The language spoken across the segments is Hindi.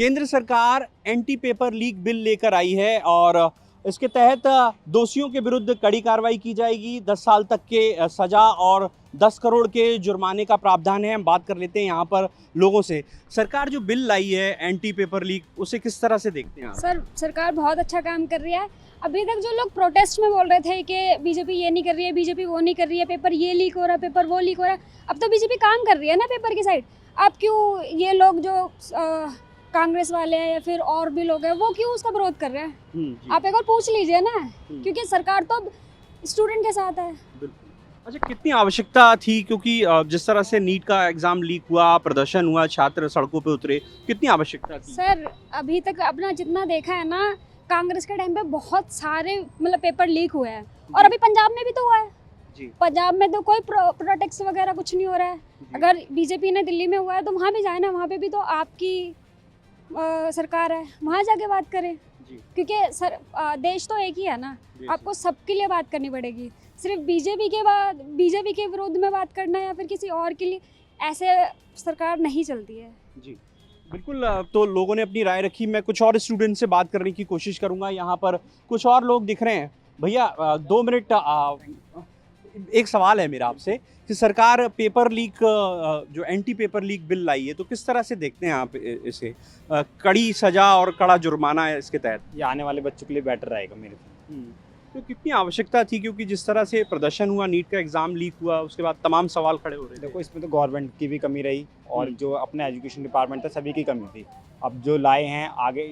केंद्र सरकार एंटी पेपर लीक बिल लेकर आई है और इसके तहत दोषियों के विरुद्ध कड़ी कार्रवाई की जाएगी। 10 साल तक के सजा और 10 करोड़ के जुर्माने का प्रावधान है। हम बात कर लेते हैं यहाँ पर लोगों से। सरकार जो बिल लाई है एंटी पेपर लीक, उसे किस तरह से देखते हैं आप? सर, सरकार बहुत अच्छा काम कर रही है। अभी तक जो लोग प्रोटेस्ट में बोल रहे थे कि बीजेपी ये नहीं कर रही है, बीजेपी वो नहीं कर रही है, पेपर ये लीक हो रहा है, पेपर वो लीक हो रहा है, अब तो बीजेपी काम कर रही है ना पेपर की साइड। अब क्यों ये लोग जो कांग्रेस वाले हैं या फिर और भी लोग हैं, वो क्यों उसका विरोध कर रहे हैं? आप एक बार पूछ लीजिए ना, क्योंकि सरकार तो अब स्टूडेंट के साथ है। अच्छा, कितनी आवश्यकता थी? क्योंकि जिस तरह से नीट का एग्जाम लीक हुआ, प्रदर्शन हुआ, छात्र सड़कों पे उतरे, कितनी आवश्यकता थी? सर, अभी तक अपना जितना देखा है ना, कांग्रेस के टाइम पे बहुत सारे मतलब पेपर लीक हुए हैं और अभी पंजाब में भी तो हुआ है जी। पंजाब में तो कोई प्रोटेक्ट वगैरह कुछ नहीं हो रहा है। अगर बीजेपी ने दिल्ली में हुआ है तो वहाँ भी जाए ना, वहाँ पे भी तो आपकी सरकार है, वहाँ जाके बात करें जी। क्योंकि देश तो एक ही है ना, आपको सबके लिए बात करनी पड़ेगी। सिर्फ बीजेपी के विरोध में बात करना या फिर किसी और के लिए, ऐसे सरकार नहीं चलती है जी बिल्कुल। तो लोगों ने अपनी राय रखी। मैं कुछ और स्टूडेंट से बात करने की कोशिश करूंगा। यहाँ पर कुछ और लोग दिख रहे हैं। भैया 2 मिनट, एक सवाल है मेरा आपसे कि सरकार पेपर लीक जो एंटी पेपर लीक बिल लाई है, तो किस तरह से देखते हैं आप इसे? कड़ी सजा और कड़ा जुर्माना है इसके तहत। ये आने वाले बच्चों के लिए बेटर रहेगा मेरे को। तो कितनी आवश्यकता थी? क्योंकि जिस तरह से प्रदर्शन हुआ, नीट का एग्जाम लीक हुआ, उसके बाद तमाम सवाल खड़े हो रहे थे। देखो, इसमें तो गवर्नमेंट की भी कमी रही और जो अपने एजुकेशन डिपार्टमेंट था सभी की कमी थी। अब जो लाए हैं, आगे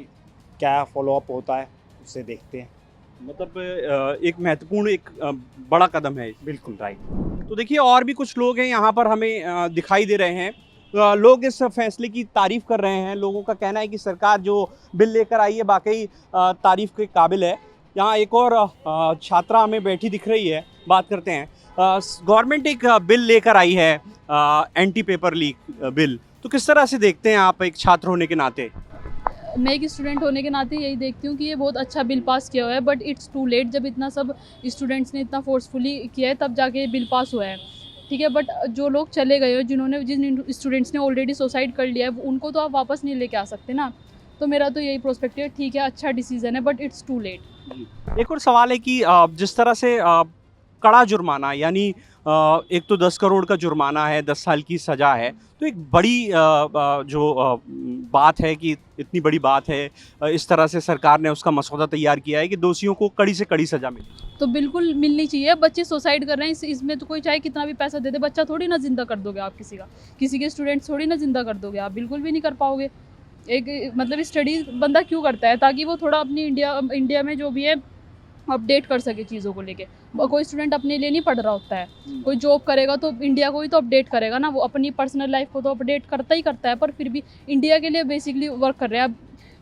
क्या फॉलोअप होता है उससे देखते हैं। मतलब एक महत्वपूर्ण, एक बड़ा कदम है। बिल्कुल राइट। तो देखिए, और भी कुछ लोग हैं यहाँ पर हमें दिखाई दे रहे हैं। लोग इस फैसले की तारीफ कर रहे हैं। लोगों का कहना है कि सरकार जो बिल लेकर आई है वाकई तारीफ के काबिल है। यहाँ एक और छात्रा हमें बैठी दिख रही है, बात करते हैं। गवर्नमेंट एक बिल लेकर आई है, एंटी पेपर लीक बिल, तो किस तरह से देखते हैं आप एक छात्र होने के नाते? मैं एक स्टूडेंट होने के नाते यही देखती हूँ कि ये बहुत अच्छा बिल पास किया हुआ है, बट इट्स टू लेट। जब इतना सब स्टूडेंट्स ने इतना फोर्सफुली किया है तब जाके बिल पास हुआ है, ठीक है। बट जिन लोग चले गए हो, जिन स्टूडेंट्स ने ऑलरेडी सुसाइड कर लिया है, उनको तो आप वापस नहीं लेके आ सकते ना। तो मेरा तो यही प्रोस्पेक्टिव है, ठीक है, अच्छा डिसीजन है, बट इट्स टू लेट। एक और सवाल है कि जिस तरह से कड़ा जुर्माना, यानी एक तो 10 करोड़ का जुर्माना है, 10 साल की सज़ा है, तो एक बड़ी जो बात है कि इतनी बड़ी बात है, इस तरह से सरकार ने उसका मसौदा तैयार किया है कि दोषियों को कड़ी से कड़ी सज़ा मिले। तो बिल्कुल मिलनी चाहिए। बच्चे सुसाइड कर रहे हैं, इसमें तो कोई चाहे कितना भी पैसा दे दे, बच्चा थोड़ी ना जिंदा कर दोगे आप। किसी के स्टूडेंट्स थोड़ी ना जिंदा कर दोगे आप, बिल्कुल भी नहीं कर पाओगे। एक मतलब स्टडी बंदा क्यों करता है? ताकि वो थोड़ा अपनी इंडिया में जो भी है अपडेट कर सके चीज़ों को लेके। कोई स्टूडेंट अपने लिए नहीं पढ़ रहा होता है, कोई जॉब करेगा तो इंडिया को ही तो अपडेट करेगा ना। वो अपनी पर्सनल लाइफ को तो अपडेट करता ही करता है, पर फिर भी इंडिया के लिए बेसिकली वर्क कर रहे हैं। अब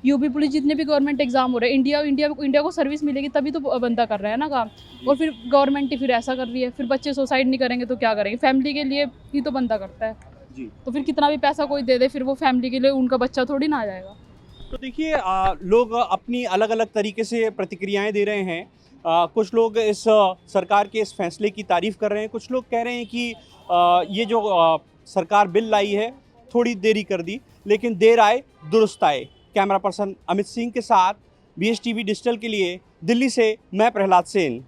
यूपी पुलिस जितने भी गवर्नमेंट एग्जाम हो रहे हैं, इंडिया को सर्विस मिलेगी तभी तो बंदा कर रहा है ना काम। और फिर गवर्नमेंट ही फिर ऐसा कर रही है, फिर बच्चे सुसाइड नहीं करेंगे तो क्या करेंगे? फैमिली के लिए ही तो बंदा करता है जी। तो फिर कितना भी पैसा कोई दे दे, फिर वो फैमिली के लिए उनका बच्चा थोड़ी ना आ जाएगा। तो देखिए, लोग अपनी अलग अलग तरीके से प्रतिक्रियाएं दे रहे हैं। कुछ लोग इस सरकार के इस फैसले की तारीफ कर रहे हैं। कुछ लोग कह रहे हैं कि ये जो सरकार बिल लाई है, थोड़ी देरी कर दी, लेकिन देर आए दुरुस्त आए। कैमरा पर्सन अमित सिंह के साथ BSTV डिजिटल के लिए दिल्ली से मैं प्रहलाद सेन।